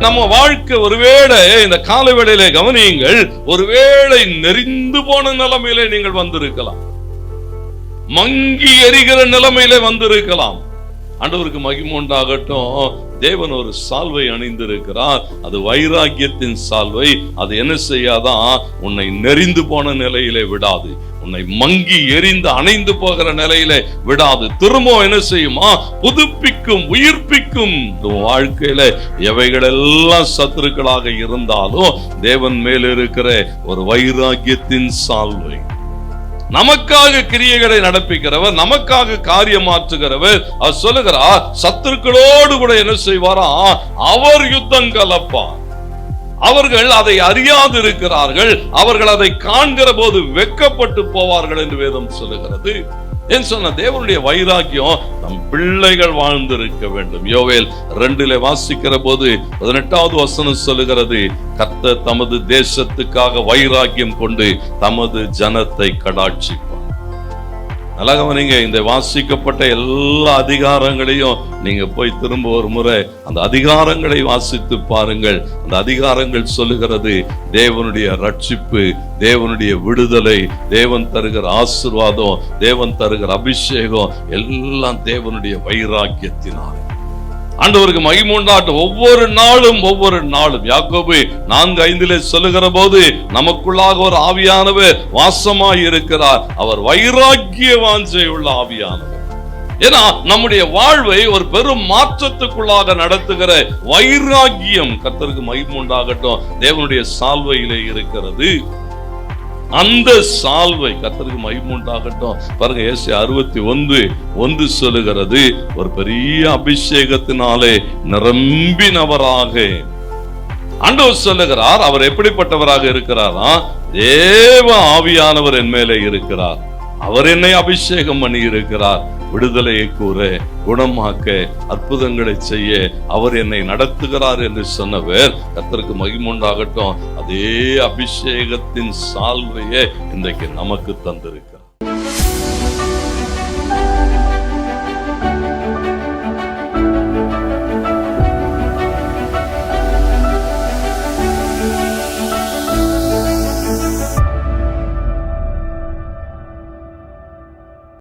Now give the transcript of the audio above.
நம்ம வாழ்க்கை ஒருவேளை இந்த கால வேளையிலே கவனியுங்கள், ஒருவேளை நெறிந்து போன நிலைமையிலே நீங்கள் வந்திருக்கலாம், மங்கி எரிகிற நிலைமையிலே வந்திருக்கலாம். ஆண்டவருக்கு மகிமை உண்டாகட்டும். தேவன் ஒரு சால்வை அணிந்திருக்கிறார். அது வைராக்கியத்தின் சால்வை. அது என்ன செய்யாதான்? உன்னை நெறிந்து போன நிலையிலே விடாது, உன்னை மங்கி எரிந்து அணைந்து போகிற நிலையில விடாது. திரும்ப என்ன செய்யுமா? புதுப்பிக்கும், உயிர்ப்பிக்கும். வாழ்க்கையில எவைகள் எல்லாம் சத்துருக்களாக இருந்தாலும் தேவன் மேல் இருக்கிற ஒரு வைராக்கியத்தின் சால்வை, நமக்காக கிரியைகளை நடப்பிக்கிறவர், நமக்காக காரியமாற்றுகிறவர். அவர் சொல்லுகிறார், சத்துருக்களோடு கூட என்ன செய்வாரா? அவர் யுத்தம் கலப்பார். அவர்கள் அதை அறியாது இருக்கிறார்கள், அவர்கள் அதை காண்கிற போது வெட்கப்பட்டு போவார்கள் என்று வேதம் சொல்லுகிறது. ஏன் சொன்ன? தேவனுடைய வைராக்கியம் நம் பிள்ளைகள் வாழ்ந்திருக்க வேண்டும். யோவேல் 2 வாசிக்கிற போது 18வது வசனம் சொல்லுகிறது, கர்த்தர் தமது தேசத்துக்காக வைராக்கியம் கொண்டு தமது ஜனத்தை கடாட்சிப்பார். நல்லா கவனிங்க, இந்த வாசிக்கப்பட்ட எல்லா அதிகாரங்களையும் நீங்க போய் திரும்ப ஒரு முறை அந்த அதிகாரங்களை வாசித்து பாருங்கள். அந்த அதிகாரங்கள் சொல்லுகிறது தேவனுடைய ரட்சிப்பு, தேவனுடைய விடுதலை, தேவன் தருகிற ஆசீர்வாதம், தேவன் தருகிற அபிஷேகம் எல்லாம் தேவனுடைய வைராக்கியத்தினால். ஆண்டவருக்கு மகிமை உண்டாகட்டும். ஒவ்வொரு நாளும் யாக்கோபு 4:5 சொல்லுகிற போது நமக்குள்ளாக ஒரு ஆவியானவர் வாசமாய் இருக்கிறார். அவர் வைராக்கிய வாஞ்சை உள்ள ஆவியானவர். ஏன்னா நம்முடைய வாழ்வை ஒரு பெரும் மாற்றத்துக்குள்ளாக நடத்துகிற வைராக்கியம், கர்த்தருக்கு மகிமை உண்டாகட்டும், தேவனுடைய சால்வையிலே இருக்கிறது. அந்த சால்வை, கர்த்தருக்கு மகிமை உண்டாகட்டும். பாருங்க, ஏசாயா 61:1 சொல்லுகிறது, ஒரு பெரிய அபிஷேகத்தினாலே நிரம்பினவராக ஆண்டவர் சொல்லுகிறார். அவர் எப்படிப்பட்டவராக இருக்கிறாரா? தேவ ஆவியானவர் என் மேலே இருக்கிறார், அவர் என்னை அபிஷேகம் பண்ணி இருக்கிறார். விடுதலையை கூற, குணமாக்க, அற்புதங்களை செய்ய அவர் என்னை நடத்துகிறார் என்று சொன்னவர். கர்த்தருக்கு மகிமை உண்டாகட்டும். அதே அபிஷேகத்தின் சால்வையை இன்றைக்கு நமக்கு தந்திருக்கிறார்.